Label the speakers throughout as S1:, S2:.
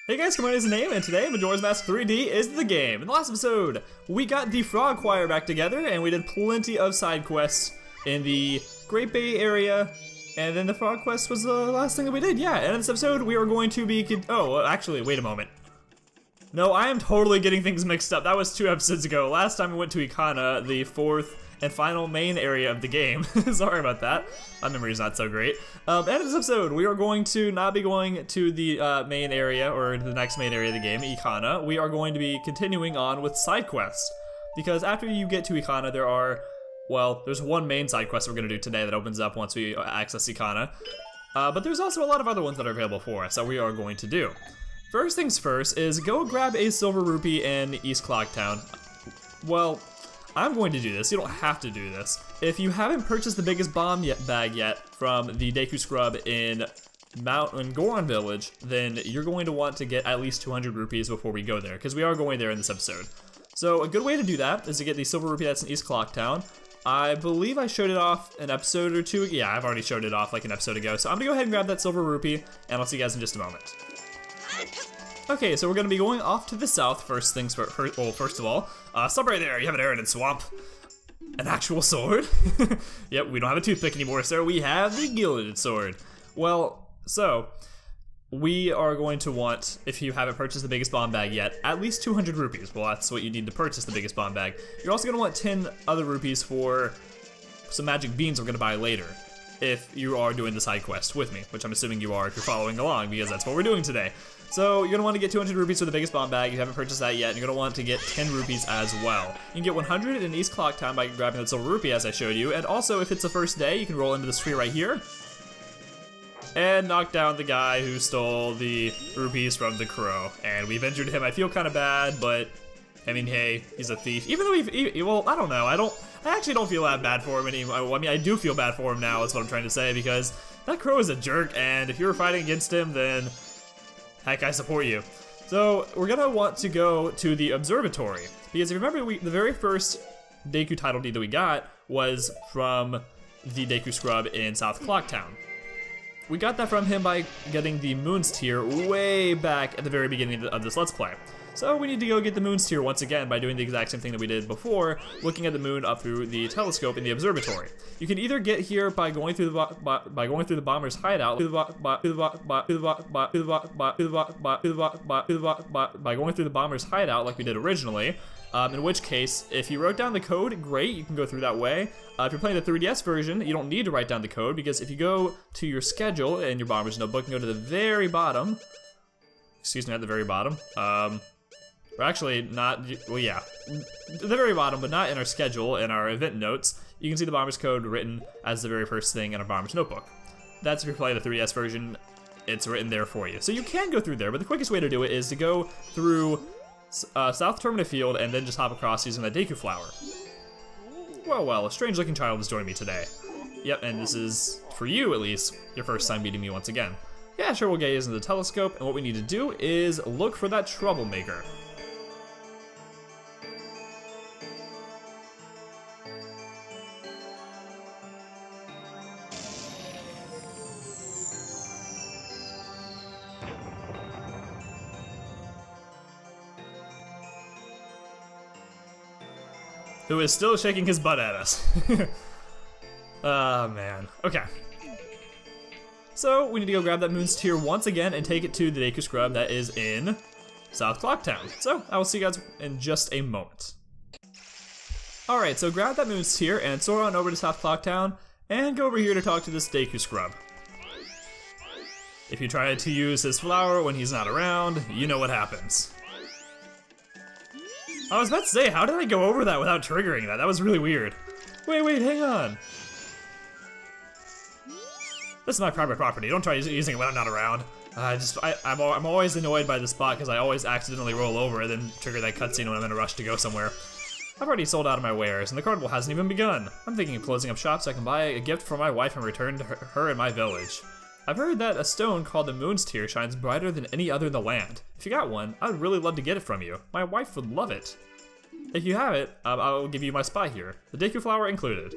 S1: Hey guys, my name is Name, and today Majora's Mask 3D is the game. In the last episode, we got the Frog Choir back together, and we did plenty of side quests in the Great Bay area, and then the Frog Quest was the last thing that we did, yeah. And in this episode, we are going to be, actually, wait a moment. No, I am totally getting things mixed up. That was 2 episodes ago. Last time we went to Ikana, the 4th and final main area of the game. Sorry about that. My memory's not so great. And in this episode, we are going to not be going to the main area, or the next main area of the game, Ikana. We are going to be continuing on with side quests. Because after you get to Ikana, there's one main side quest we're going to do today that opens up once we access Ikana. But there's also a lot of other ones that are available for us that we are going to do. First things first is go grab a silver rupee in East Clocktown. Well, I'm going to do this. You don't have to do this. If you haven't purchased the biggest bomb bag yet from the Deku Scrub in Goron Village, then you're going to want to get at least 200 rupees before we go there, because we are going there in this episode. So a good way to do that is to get the silver rupee that's in East Clocktown. I believe I showed it off an episode or two. Yeah, I've already showed it off like an episode ago. So I'm gonna go ahead and grab that silver rupee, and I'll see you guys in just a moment. Okay, so we're gonna be going off to the south first of all. Stop right there, you have an errand in swamp. An actual sword? Yep, we don't have a toothpick anymore, sir. We have the gilded sword. Well, so, we are going to want, if you haven't purchased the biggest bomb bag yet, at least 200 rupees. Well, that's what you need to purchase the biggest bomb bag. You're also gonna want 10 other rupees for some magic beans we're gonna buy later, if you are doing the side quest with me, which I'm assuming you are if you're following along, because that's what we're doing today. So you're gonna want to get 200 rupees for the biggest bomb bag. You haven't purchased that yet, and you're gonna want to get 10 rupees as well. You can get 100 in East Clocktown by grabbing the silver rupee as I showed you, and also if it's the first day, you can roll into this tree right here and knock down the guy who stole the rupees from the crow. And we've injured him. I feel kind of bad, but I mean, hey, he's a thief. Even though well, I don't know. I actually don't feel that bad for him anymore. I mean, I do feel bad for him now, is what I'm trying to say, because that crow is a jerk, and if you were fighting against him, then heck, I support you. So we're gonna want to go to the observatory, because if you remember, the very first Deku title deed that we got was from the Deku Scrub in South Clocktown. We got that from him by getting the Moon's Tear way back at the very beginning of this Let's Play. So we need to go get the Moon's Tear once again by doing the exact same thing that we did before, looking at the moon up through the telescope in the observatory. You can either get here by going through the bomber's hideout, by going through the bomber's hideout like we did originally. In which case, if you wrote down the code, great, you can go through that way. If you're playing the 3DS version, you don't need to write down the code, because if you go to your schedule in your bomber's notebook and go to the very bottom, excuse me, at the very bottom, or actually not, well yeah, the very bottom, but not in our schedule, in our event notes, you can see the bomber's code written as the very first thing in our bomber's notebook. That's if you're playing the 3DS version, it's written there for you. So you can go through there, but the quickest way to do it is to go through South Termina Field and then just hop across using that Deku Flower. Well, a strange looking child has joined me today. Yep, and this is, for you at least, your first time meeting me once again. Yeah, sure, we'll gaze into the telescope, and what we need to do is look for that troublemaker. Who is still shaking his butt at us. Oh, man. Okay. So, we need to go grab that Moon's Tear once again and take it to the Deku Scrub that is in South Clocktown. So, I will see you guys in just a moment. Alright, so grab that Moon's Tear and soar on over to South Clocktown and go over here to talk to this Deku Scrub. If you try to use his flower when he's not around, you know what happens. I was about to say, how did I go over that without triggering that? That was really weird. Wait, hang on. This is my private property. Don't try using it when I'm not around. I'm always annoyed by this spot because I always accidentally roll over and then trigger that cutscene when I'm in a rush to go somewhere. I've already sold out of my wares, and the carnival hasn't even begun. I'm thinking of closing up shop so I can buy a gift for my wife and return to her in my village. I've heard that a stone called the Moon's Tear shines brighter than any other in the land. If you got one, I would really love to get it from you. My wife would love it. If you have it, I'll give you my spy here. The Deku Flower included.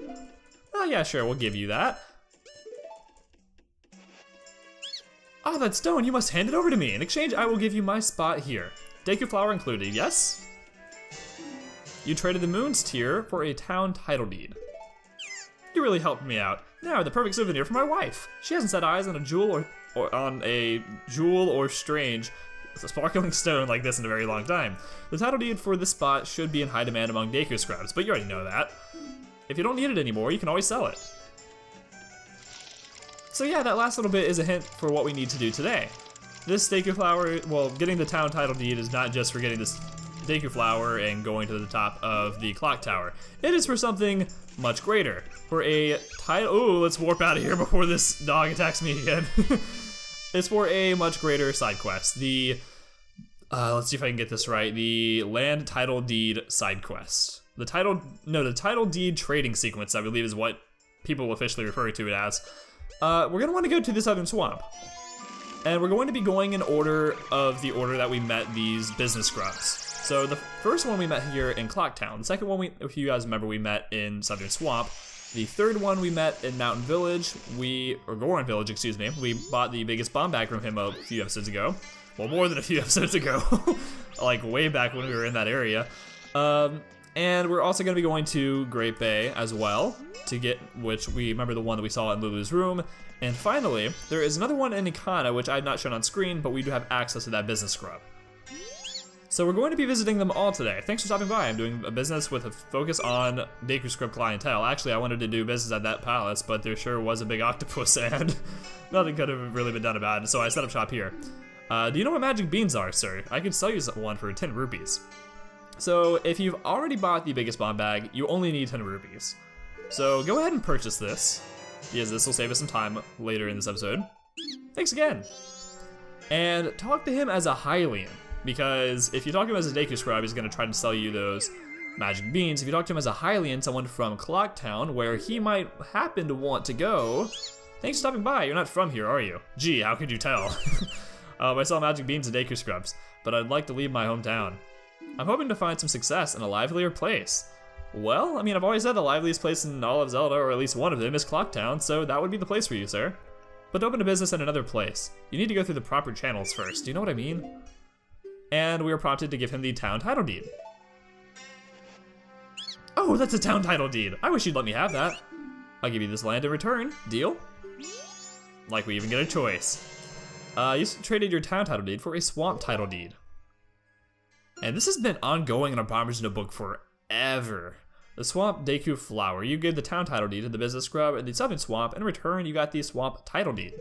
S1: Oh yeah, sure, we'll give you that. Ah, that stone, you must hand it over to me. In exchange, I will give you my spot here. Deku flower included, yes? You traded the Moon's Tear for a town title deed. You really helped me out. Now, the perfect souvenir for my wife. She hasn't set eyes on a jewel or strange sparkling stone like this in a very long time. The title deed for this spot should be in high demand among deku scrubs, but you already know that. If you don't need it anymore, you can always sell it. So yeah, that last little bit is a hint for what we need to do today. This deku flower, well, getting the town title deed is not just for getting this deku flower and going to the top of the clock tower. It is for something much greater. For a title, ooh, let's warp out of here before this dog attacks me again. It's for a much greater side quest. The, let's see if I can get this right. The land title deed side quest. The title deed trading sequence, I believe, is what people officially refer to it as. We're gonna want to go to the Southern Swamp. And we're going to be going in order of the order that we met these business scrubs. So the first one we met here in Clocktown. The second one, if you guys remember, we met in Southern Swamp. The third one we met in Mountain Village, or Goron Village, excuse me. We bought the biggest bomb bag from him a few episodes ago. Well, more than a few episodes ago. Like way back when we were in that area. And we're also gonna be going to Great Bay as well, to get, which we remember the one that we saw in Lulu's room. And finally, there is another one in Ikana, which I've not shown on screen, but we do have access to that business scrub. So we're going to be visiting them all today. Thanks for stopping by. I'm doing a business with a focus on deku scrub clientele. Actually, I wanted to do business at that palace, but there sure was a big octopus and nothing could have really been done about it, so I set up shop here. Do you know what magic beans are, sir? I could sell you one for 10 rupees. So if you've already bought the biggest bomb bag, you only need 10 rupees. So go ahead and purchase this, because this will save us some time later in this episode. Thanks again. And talk to him as a Hylian. Because if you talk to him as a deku scrub, he's going to try to sell you those magic beans. If you talk to him as a Hylian, someone from Clocktown, where he might happen to want to go, thanks for stopping by. You're not from here, are you? Gee, how could you tell? I sell magic beans and deku scrubs, but I'd like to leave my hometown. I'm hoping to find some success in a livelier place. Well, I mean, I've always said the liveliest place in all of Zelda, or at least one of them, is Clocktown, so that would be the place for you, sir. But to open a business in another place, you need to go through the proper channels first. Do you know what I mean? And we were prompted to give him the town title deed. Oh, that's a town title deed. I wish you'd let me have that. I'll give you this land in return. Deal? Like we even get a choice. You traded your town title deed for a swamp title deed. And this has been ongoing in our Bombers Notebook forever. The swamp deku flower. You gave the town title deed to the business scrub in the southern swamp. In return, you got the swamp title deed.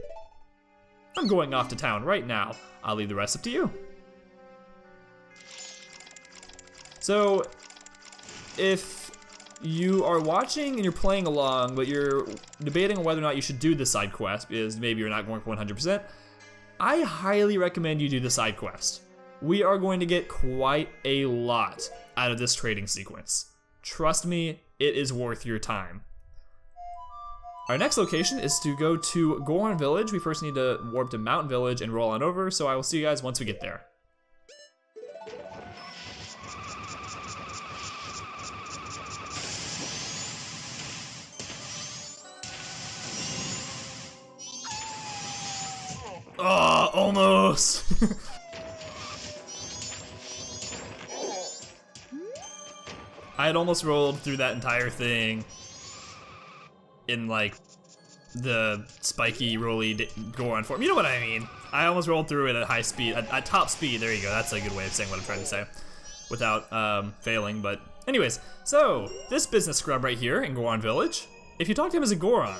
S1: I'm going off to town right now. I'll leave the rest up to you. So, if you are watching and you're playing along, but you're debating on whether or not you should do this side quest, because maybe you're not going for 100%, I highly recommend you do the side quest. We are going to get quite a lot out of this trading sequence. Trust me, it is worth your time. Our next location is to go to Goron Village. We first need to warp to Mountain Village and roll on over, so I will see you guys once we get there. Oh, almost! I had almost rolled through that entire thing in like the spiky, rolly Goron form. You know what I mean? I almost rolled through it at high speed, at top speed. There you go. That's a good way of saying what I'm trying to say without failing. But anyways, so this business scrub right here in Goron Village, if you talk to him as a Goron,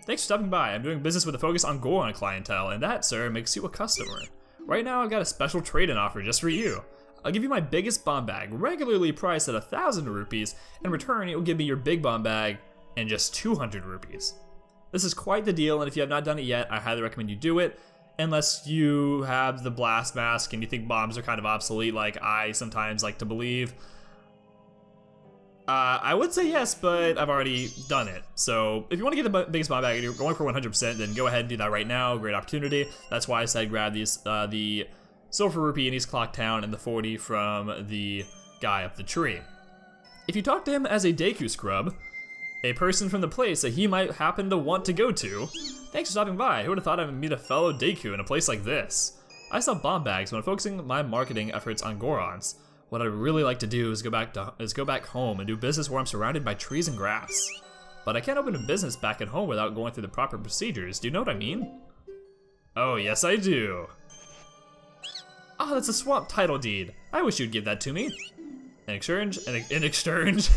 S1: thanks for stopping by. I'm doing business with a focus on Goron clientele, and that, sir, makes you a customer. Right now, I've got a special trade-in offer just for you. I'll give you my biggest bomb bag, regularly priced at 1,000 rupees. In return, it will give me your big bomb bag and just 200 rupees. This is quite the deal, and if you have not done it yet, I highly recommend you do it. Unless you have the blast mask and you think bombs are kind of obsolete, like I sometimes like to believe. I would say yes, but I've already done it. So if you want to get the biggest bomb bag and you're going for 100%, then go ahead and do that right now. Great opportunity. That's why I said grab these, the Silver Rupee in East Clocktown and the 40 from the guy up the tree. If you talk to him as a Deku Scrub, a person from the place that he might happen to want to go to. Thanks for stopping by. Who would have thought I would meet a fellow deku in a place like this? I sell bomb bags when focusing my marketing efforts on Gorons. What I'd really like to do is go back home and do business where I'm surrounded by trees and grass. But I can't open a business back at home without going through the proper procedures. Do you know what I mean? Oh, yes I do. Oh, that's a swamp title deed. I wish you'd give that to me. In exchange, in exchange,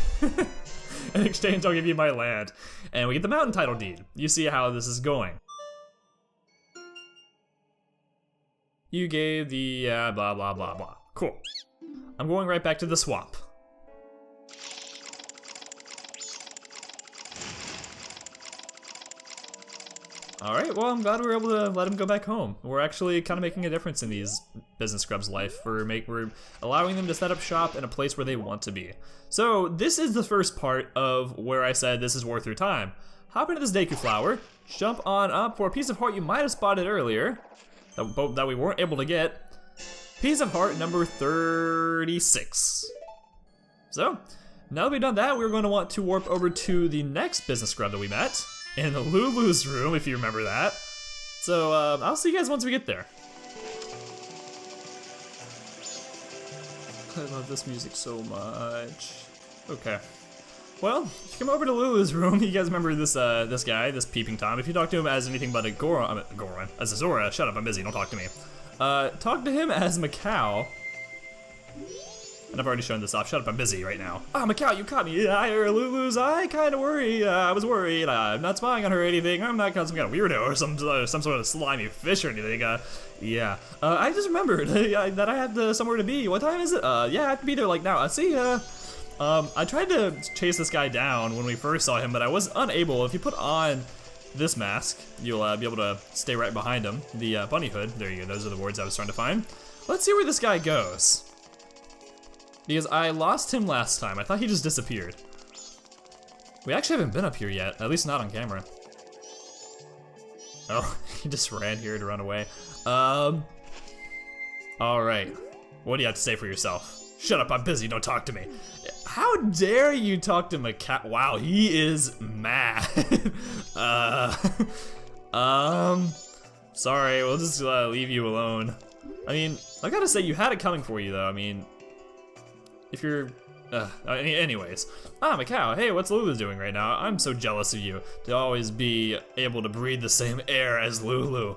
S1: I'll give you my land. And we get the mountain title deed. You see how this is going. You gave the blah blah blah blah. Cool. I'm going right back to the swamp. Alright, well I'm glad we were able to let him go back home. We're actually kind of making a difference in these business scrubs' life. We're allowing them to set up shop in a place where they want to be. So this is the first part of where I said this is worth your time. Hop into this deku flower, jump on up for a piece of heart you might have spotted earlier, that we weren't able to get. Piece of heart number 36. So, now that we've done that, we're going to want to warp over to the next business scrub that we met, in Lulu's room, if you remember that. So, I'll see you guys once we get there. I love this music so much. Okay. Well, if you come over to Lulu's room, you guys remember this this guy, this Peeping Tom. If you talk to him as anything but a Goron, as a Zora, shut up, I'm busy, don't talk to me. Talk to him as Macau. And I've already shown this off, shut up, I'm busy right now. Ah, Macau, you caught me. Lulu's, I kinda worry, I was worried. I'm not spying on her or anything. I'm not some kind of weirdo or some sort of slimy fish or anything. Yeah. I just remembered that I have somewhere to be. What time is it? Yeah, I have to be there like now. See ya. I tried to chase this guy down when we first saw him, but I was unable. If you put on this mask, you'll be able to stay right behind him. The bunny hood, there you go, those are the words I was trying to find. Let's see where this guy goes. Because I lost him last time, I thought he just disappeared. We actually haven't been up here yet, at least not on camera. Oh, he just ran here to run away. Alright, what do you have to say for yourself? Shut up, I'm busy, don't talk to me. How dare you talk to Macau? Wow, he is mad. Sorry, we'll just leave you alone. I mean, I gotta say, you had it coming for you though. I mean, if you're, anyways. Ah, Macau, hey, what's Lulu doing right now? I'm so jealous of you, to always be able to breathe the same air as Lulu.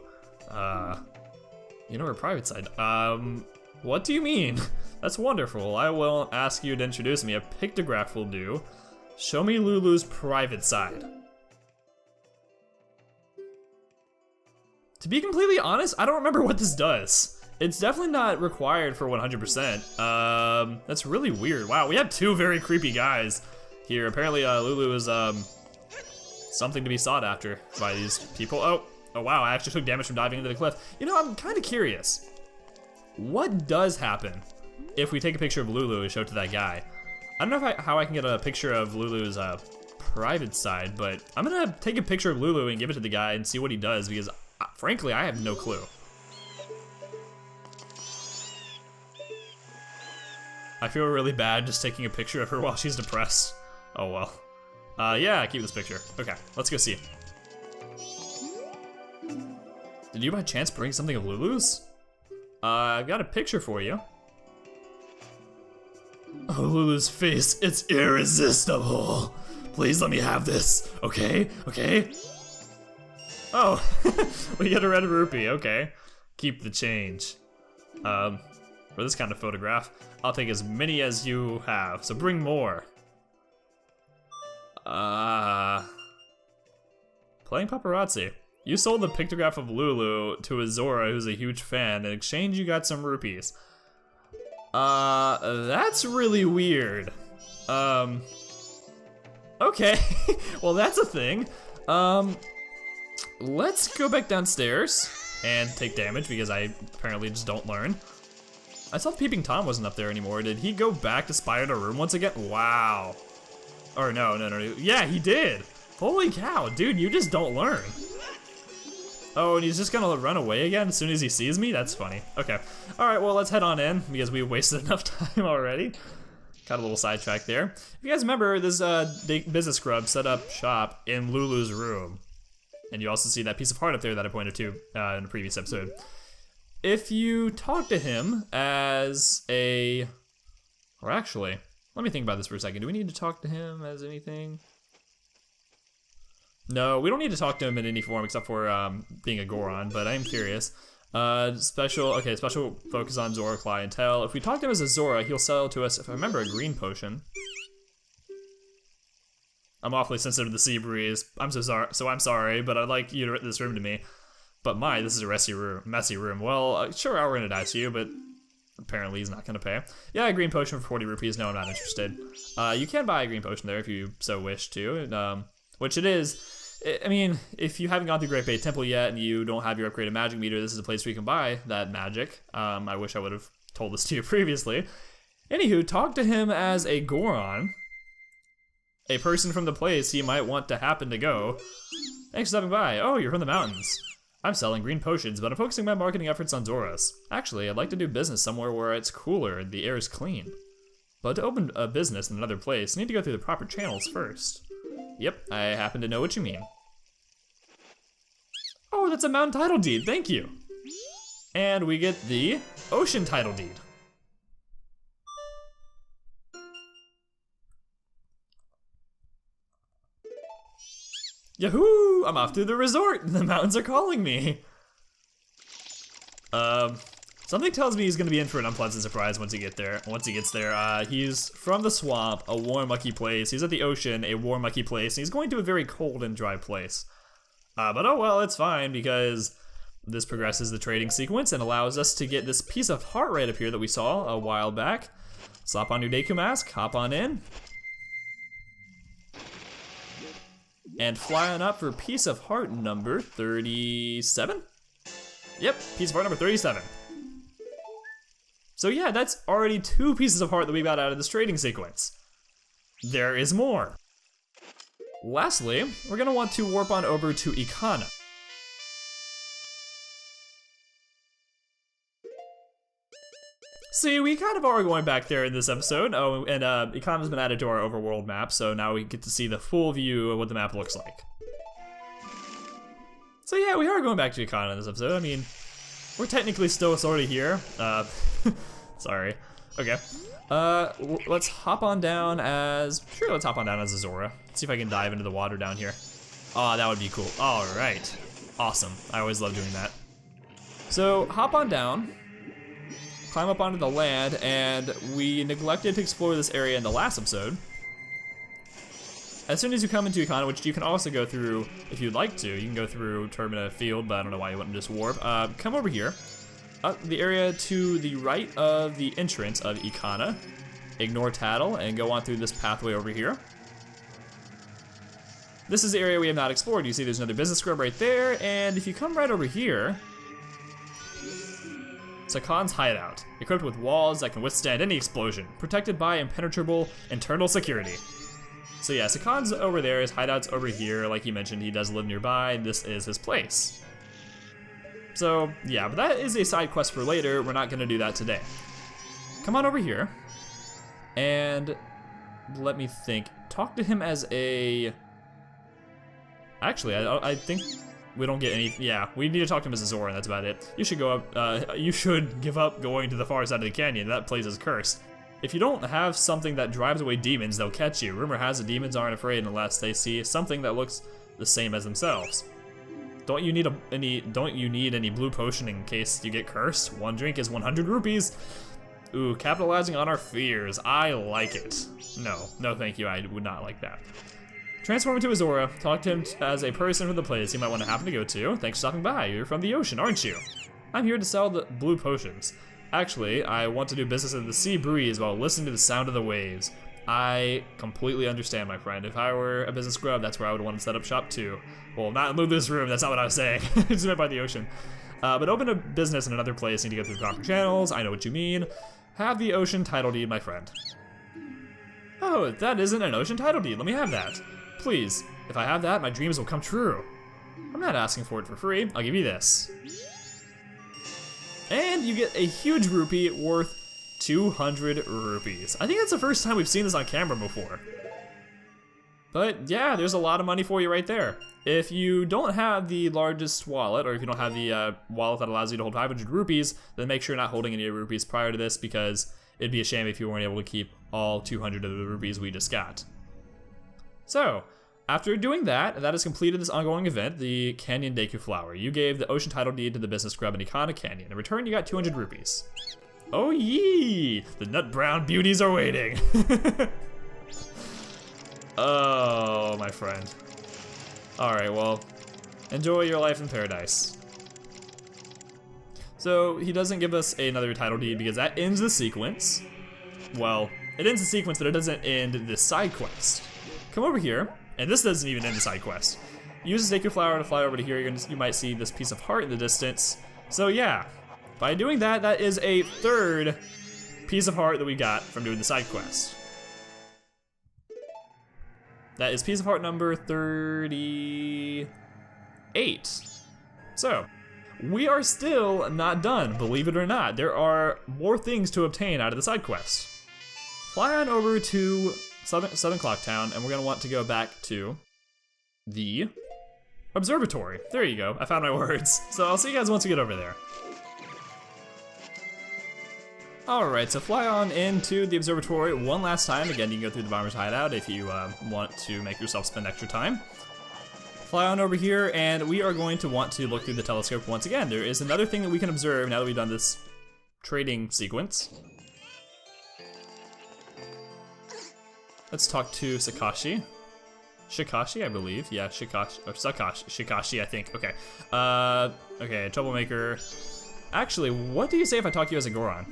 S1: You know her private side. What do you mean? That's wonderful. I won't ask you to introduce me. A pictograph will do. Show me Lulu's private side. To be completely honest, I don't remember what this does. It's definitely not required for 100%. That's really weird. Wow, we have two very creepy guys here. Apparently, Lulu is something to be sought after by these people. Oh wow, I actually took damage from diving into the cliff. You know, I'm kind of curious. What does happen if we take a picture of Lulu and show it to that guy? I don't know how I can get a picture of Lulu's private side, but I'm gonna take a picture of Lulu and give it to the guy and see what he does, because frankly, I have no clue. I feel really bad just taking a picture of her while she's depressed. Oh well. Yeah, keep this picture. Okay, let's go see. Did you by chance bring something of Lulu's? I've got a picture for you. Oh, Lulu's face, it's irresistible. Please let me have this, okay? Okay? Oh, we get a red rupee, okay. Keep the change. For this kind of photograph, I'll take as many as you have, so bring more. Playing paparazzi. You sold the pictograph of Lulu to a Zora who's a huge fan. In exchange, you got some rupees. That's really weird. Okay, well that's a thing. Let's go back downstairs and take damage because I apparently just don't learn. I thought Peeping Tom wasn't up there anymore. Did he go back to spy out a room once again? Wow. Or no. Yeah, he did. Holy cow, dude, you just don't learn. Oh, and he's just gonna run away again as soon as he sees me? That's funny. Okay. Alright, well, let's head on in because we wasted enough time already. got a little sidetracked there. If you guys remember, this business scrub set up shop in Lulu's room. And you also see that piece of heart up there that I pointed to in a previous episode. If you talk to him as a... Or actually, let me think about this for a second. Do we need to talk to him as anything? No, we don't need to talk to him in any form except for being a Goron, but I am curious. Special focus on Zora clientele. If we talk to him as a Zora, he'll sell to us, if I remember, a green potion. I'm awfully sensitive to the sea breeze. I'm sorry, but I'd like you to rent this room to me. But this is a messy room. Well, sure, I'll rent it out to you, but apparently he's not gonna pay. Yeah, a green potion for 40 rupees. No, I'm not interested. You can buy a green potion there if you so wish to, which it is. I mean, if you haven't gone through Great Bay Temple yet and you don't have your upgraded magic meter, this is a place where you can buy that magic. I wish I would have told this to you previously. Anywho, talk to him as a Goron, a person from the place he might want to happen to go. Thanks for stopping by. Oh, you're from the mountains. I'm selling green potions, but I'm focusing my marketing efforts on Zoras. Actually, I'd like to do business somewhere where it's cooler and the air is clean. But to open a business in another place, you need to go through the proper channels first. Yep, I happen to know what you mean. Oh, that's a mountain title deed, thank you. And we get the ocean title deed. Yahoo! I'm off to the resort. The mountains are calling me. Something tells me he's gonna be in for an unpleasant surprise once he gets there. He's from the swamp, a warm, mucky place. He's at the ocean, a warm, mucky place. And he's going to a very cold and dry place. But oh well, it's fine because this progresses the trading sequence and allows us to get this piece of heart right up here that we saw a while back. Slap on your deku mask, hop on in. And fly on up for piece of heart number 37? Yep, piece of heart number 37. So yeah, that's already 2 pieces of heart that we got out of this trading sequence. There is more. Lastly, we're gonna want to warp on over to Ikana. See, we kind of are going back there in this episode. Oh, and Ikana's been added to our overworld map, so now we get to see the full view of what the map looks like. So yeah, we are going back to Ikana in this episode. I mean, we're technically still sort of here. Sorry. Okay. Let's hop on down as... Sure, let's hop on down as a Zora. See if I can dive into the water down here. Oh, that would be cool. All right. Awesome. I always love doing that. So, hop on down. Climb up onto the land, and we neglected to explore this area in the last episode. As soon as you come into Ikana, which you can also go through if you'd like to, you can go through Termina Field, but I don't know why you wouldn't just warp. Come over here, up the area to the right of the entrance of Ikana. Ignore Tattle and go on through this pathway over here. This is the area we have not explored. You see there's another business scrub right there, and if you come right over here, Sakan's hideout, equipped with walls that can withstand any explosion, protected by impenetrable internal security. So yeah, Sakan's over there, his hideout's over here. Like he mentioned, he does live nearby, and this is his place. So yeah, but that is a side quest for later. We're not gonna do that today. Come on over here, and let me think. Talk to him as a... Actually, I think we don't get any... Yeah, we need to talk to him as a Zora, and that's about it. You should go up, you should give up going to the far side of the canyon. That place is cursed. If you don't have something that drives away demons, they'll catch you. Rumor has it demons aren't afraid unless they see something that looks the same as themselves. Don't you need any blue potion in case you get cursed? 1 drink is 100 rupees. Ooh, capitalizing on our fears. I like it. No thank you, I would not like that. Transform into a Zora. Talk to him as a person from the place you might want to happen to go to. Thanks for stopping by. You're from the ocean, aren't you? I'm here to sell the blue potions. Actually, I want to do business in the sea breeze while listening to the sound of the waves. I completely understand, my friend. If I were a business scrub, that's where I would want to set up shop too. Well, not in this room, that's not what I was saying. It's meant by the ocean. But open a business in another place, need to go through the proper channels. I know what you mean. Have the ocean title deed, my friend. Oh, that isn't an ocean title deed. Let me have that. Please, if I have that, my dreams will come true. I'm not asking for it for free. I'll give you this. And you get a huge rupee worth 200 rupees. I think that's the first time we've seen this on camera before. But yeah, there's a lot of money for you right there. If you don't have the largest wallet, or if you don't have the wallet that allows you to hold 500 rupees, then make sure you're not holding any rupees prior to this, because it'd be a shame if you weren't able to keep all 200 of the rupees we just got. So, after doing that, that has completed this ongoing event, the Canyon Deku Flower. You gave the ocean title deed to the business scrub in Ikana Canyon. In return, you got 200 rupees. Oh yee! The nut brown beauties are waiting. Oh, my friend. Alright, well, enjoy your life in paradise. So, he doesn't give us another title deed because that ends the sequence. Well, it ends the sequence, but it doesn't end the side quest. Come over here, and this doesn't even end the side quest. Use the Deku Flower to fly over to here. You might see this piece of heart in the distance. So yeah, by doing that, that is a third piece of heart that we got from doing the side quest. That is piece of heart number 38. So, we are still not done, believe it or not. There are more things to obtain out of the side quest. Fly on over to Southern Clock Town, and we're gonna want to go back to the observatory. There you go, I found my words. So I'll see you guys once we get over there. Alright, so fly on into the observatory one last time. Again, you can go through the bomber's hideout if you want to make yourself spend extra time. Fly on over here, and we are going to want to look through the telescope once again. There is another thing that we can observe now that we've done this trading sequence. Let's talk to Sakashi. Shikashi, I believe. Yeah, Shikashi, or Sakashi, Shikashi, I think. Okay. Okay, troublemaker. Actually, what do you say if I talk to you as a Goron?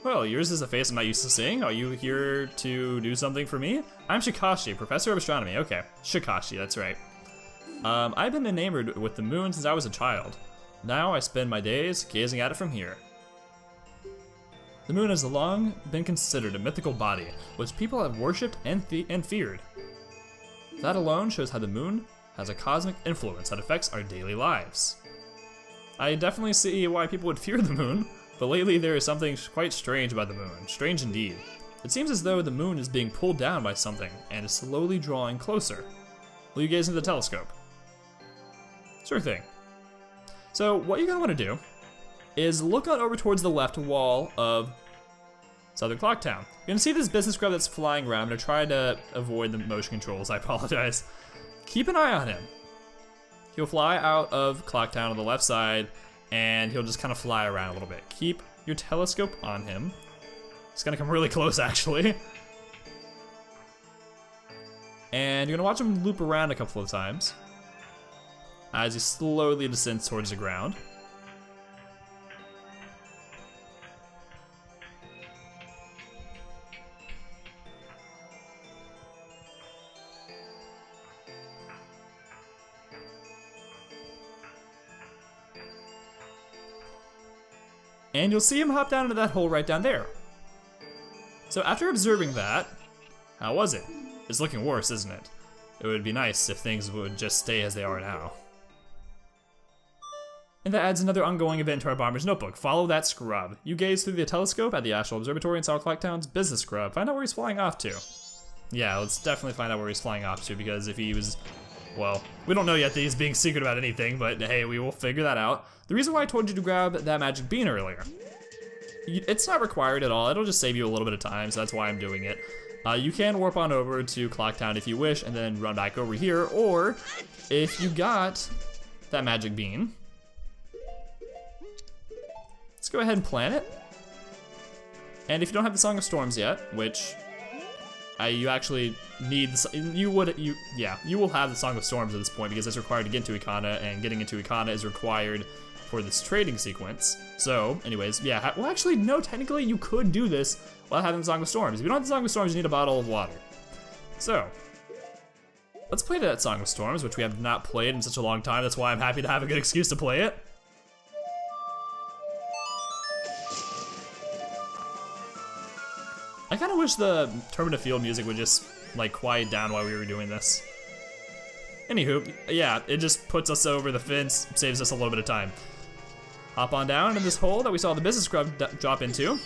S1: Well, yours is a face I'm not used to seeing. Are you here to do something for me? I'm Shikashi, professor of astronomy. Okay, Shikashi, that's right. I've been enamored with the moon since I was a child. Now I spend my days gazing at it from here. The moon has long been considered a mythical body, which people have worshipped and feared. That alone shows how the moon has a cosmic influence that affects our daily lives. I definitely see why people would fear the moon, but lately there is something quite strange about the moon. Strange indeed. It seems as though the moon is being pulled down by something and is slowly drawing closer. Will you gaze into the telescope? Sure thing. So what you're going to want to do is look out over towards the left wall of Southern Clock Town. You're going to see this business scrub that's flying around. I'm going to try to avoid the motion controls. I apologize. Keep an eye on him. He'll fly out of Clock Town on the left side, and he'll just kind of fly around a little bit. Keep your telescope on him. He's gonna come really close, actually. And you're gonna watch him loop around a couple of times as he slowly descends towards the ground. And you'll see him hop down into that hole right down there. So after observing that, how was it? It's looking worse, isn't it? It would be nice if things would just stay as they are now. And that adds another ongoing event to our Bomber's Notebook. Follow that scrub. You gaze through the telescope at the Astral Observatory in South Clock Town's business scrub. Find out where he's flying off to. Yeah, let's definitely find out where he's flying off to, because if he was... Well, we don't know yet that he's being secret about anything, but hey, we will figure that out. The reason why I told you to grab that magic bean earlier, it's not required at all. It'll just save you a little bit of time, so that's why I'm doing it. You can warp on over to Clocktown if you wish, and then run back over here, or if you got that magic bean, let's go ahead and plant it. And if you don't have the Song of Storms yet, which you actually need, you will have the Song of Storms at this point, because it's required to get into Ikana, and getting into Ikana is required for this trading sequence. So, anyways, yeah, well actually, no, technically you could do this while having the Song of Storms. If you don't have the Song of Storms, you need a bottle of water. So, let's play that Song of Storms, which we have not played in such a long time. That's why I'm happy to have a good excuse to play it. I kind of wish the Termina Field music would just, like, quiet down while we were doing this. Anywho, yeah, it just puts us over the fence, saves us a little bit of time. Hop on down in this hole that we saw the business scrub drop into.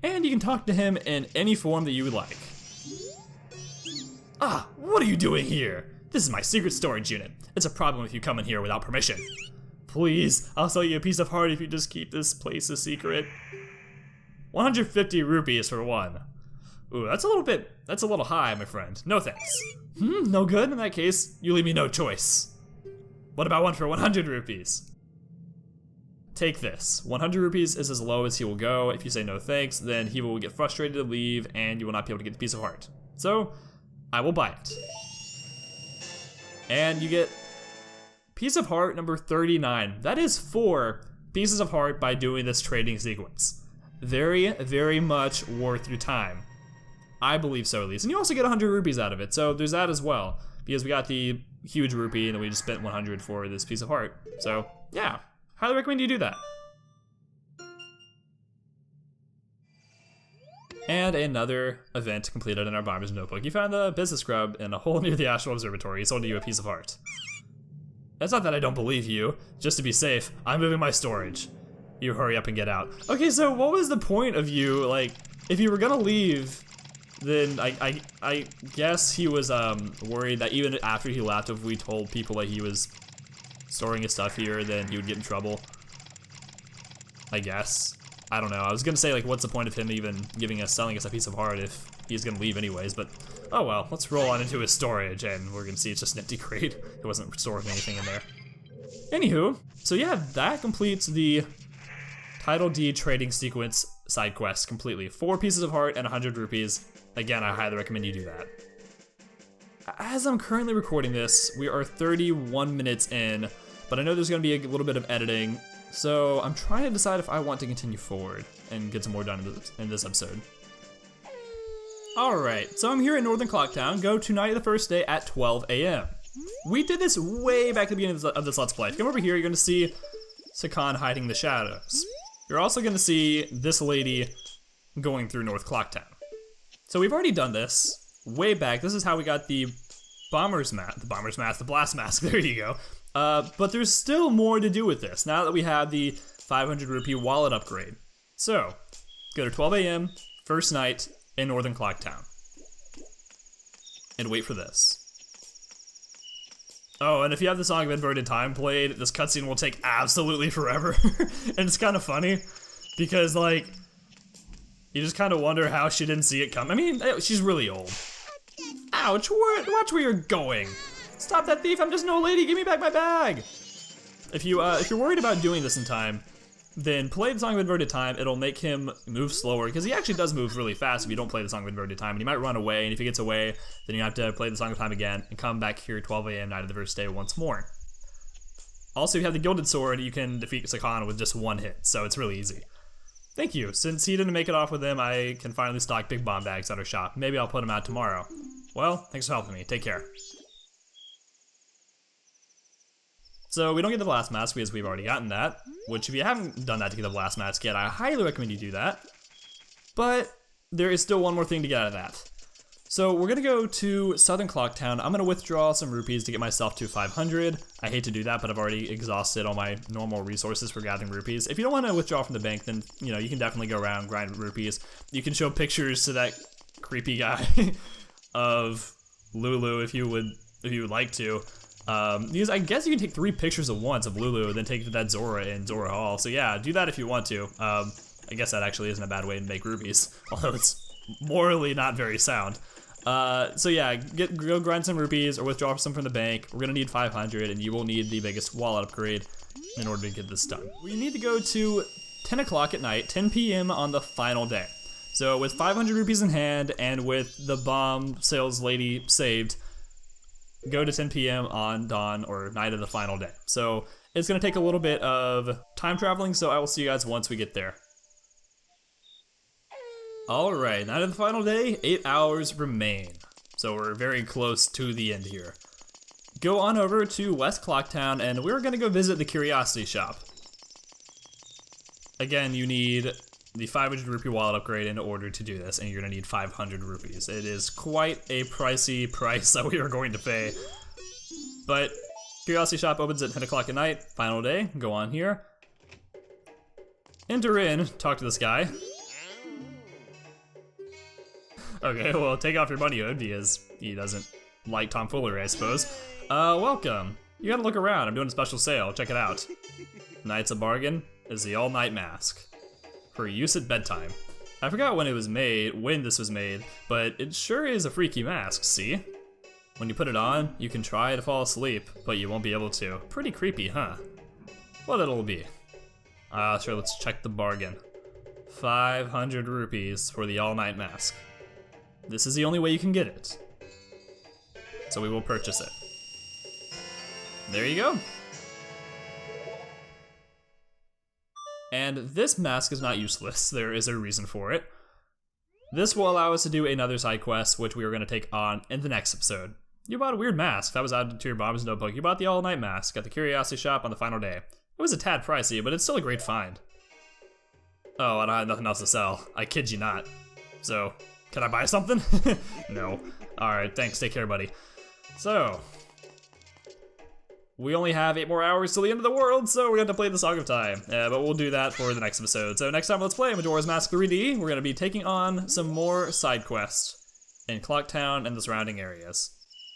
S1: and you can talk to him in any form that you would like. Ah, what are you doing here? This is my secret storage unit. It's a problem if you come in here without permission. Please, I'll sell you a piece of heart if you just keep this place a secret. 150 rupees for one. Ooh, that's a little high, my friend. No thanks. No good? In that case, you leave me no choice. What about one for 100 rupees? Take this. 100 rupees is as low as he will go. If you say no thanks, then he will get frustrated to leave and you will not be able to get the piece of heart. So, I will buy it. And you get piece of heart number 39. That is 4 pieces of heart by doing this trading sequence. Very, very much worth your time. I believe so, at least. And you also get 100 rupees out of it, so there's that as well. Because we got the huge rupee and then we just spent 100 for this piece of heart. So, yeah. Highly recommend you do that. And another event completed in our Bomber's Notebook. You found the business scrub in a hole near the Astral Observatory. He sold you a piece of heart. It's not that I don't believe you. Just to be safe, I'm moving my storage. You hurry up and get out. Okay, so what was the point of you, like, if you were gonna leave, then I guess he was worried that even after he left, if we told people that he was storing his stuff here, then he would get in trouble. I guess. I don't know. I was gonna say, like, what's the point of him even selling us a piece of heart if he's gonna leave anyways, but oh well. Let's roll on into his storage and we're gonna see it's just an empty crate. It wasn't storing anything in there. Anywho, so yeah, that completes the Title D trading sequence side quest completely. 4 pieces of heart and 100 rupees. Again, I highly recommend you do that. As I'm currently recording this, we are 31 minutes in, but I know there's gonna be a little bit of editing, so I'm trying to decide if I want to continue forward and get some more done in this episode. Alright, so I'm here in Northern Clocktown. Go to night of the first day at 12 a.m. We did this way back at the beginning of this Let's Play. If you come over here, you're gonna see Sakan hiding in the shadows. You're also gonna see this lady going through North Clocktown. So we've already done this way back. This is how we got the blast mask, there you go. But there's still more to do with this now that we have the 500 rupee wallet upgrade. So, go to 12 a.m., first night in Northern Clocktown. And wait for this. Oh, and if you have the Song of Inverted Time played, this cutscene will take absolutely forever. And it's kind of funny, because, like, you just kind of wonder how she didn't see it come. I mean, she's really old. Ouch, watch where you're going. Stop that thief, I'm just an old lady, give me back my bag. If you're worried about doing this in time, then play the Song of Inverted Time. It'll make him move slower, because he actually does move really fast if you don't play the Song of Inverted Time, and he might run away, and if he gets away, then you have to play the Song of Time again, and come back here 12 a.m. night of the first day once more. Also, if you have the Gilded Sword, you can defeat Sakan with just one hit, so it's really easy. Thank you. Since he didn't make it off with him, I can finally stock big bomb bags at our shop. Maybe I'll put them out tomorrow. Well, thanks for helping me. Take care. So we don't get the Blast Mask because we've already gotten that, which if you haven't done that to get the Blast Mask yet, I highly recommend you do that. But there is still one more thing to get out of that. So we're gonna go to Southern Clocktown. I'm gonna withdraw some rupees to get myself to 500. I hate to do that, but I've already exhausted all my normal resources for gathering rupees. If you don't wanna withdraw from the bank, then you know you can definitely go around, grind rupees. You can show pictures to that creepy guy of Lulu if you would like to. Because I guess you can take 3 pictures at once of Lulu and then take it to that Zora in Zora Hall. So yeah, do that if you want to. I guess that actually isn't a bad way to make rupees, although it's morally not very sound. So yeah, go grind some rupees or withdraw some from the bank. We're gonna need 500 and you will need the biggest wallet upgrade in order to get this done. We need to go to 10 o'clock at night, 10 p.m. on the final day. So with 500 rupees in hand and with the bomb sales lady saved, go to 10 p.m. on dawn or night of the final day. So it's gonna take a little bit of time traveling, so I will see you guys once we get there. Alright, night of the final day, 8 hours remain. So we're very close to the end here. Go on over to West Clocktown and we're gonna go visit the Curiosity Shop. Again, you need the 500 rupee wallet upgrade in order to do this, and you're gonna need 500 rupees. It is quite a pricey price that we are going to pay. But Curiosity Shop opens at 10 o'clock at night, final day, go on here. Enter in, talk to this guy. Okay, well, take off your money hood because he doesn't like tomfoolery, I suppose. Welcome. You gotta look around. I'm doing a special sale. Check it out. Night's a Bargain is the all-night mask for use at bedtime. I forgot when this was made, but it sure is a freaky mask, see? When you put it on, you can try to fall asleep, but you won't be able to. Pretty creepy, huh? What it'll be. Sure, let's check the bargain. 500 rupees for the all-night mask. This is the only way you can get it. So we will purchase it. There you go. And this mask is not useless. There is a reason for it. This will allow us to do another side quest, which we are going to take on in the next episode. You bought a weird mask that was added to your Bob's notebook. You bought the all-night mask at the Curiosity Shop on the final day. It was a tad pricey, but it's still a great find. Oh, and I have nothing else to sell. I kid you not. So, can I buy something? No. Alright, thanks. Take care, buddy. So, we only have 8 more hours till the end of the world, so we're going to play the Song of Time. But we'll do that for the next episode. So next time, let's play Majora's Mask 3D. We're going to be taking on some more side quests in Clock Town and the surrounding areas.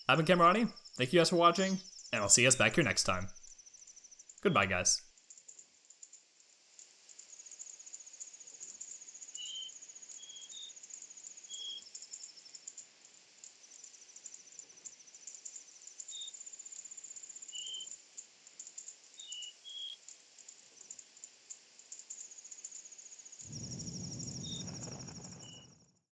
S1: I've been Camerani. Thank you guys for watching, and I'll see you guys back here next time. Goodbye, guys.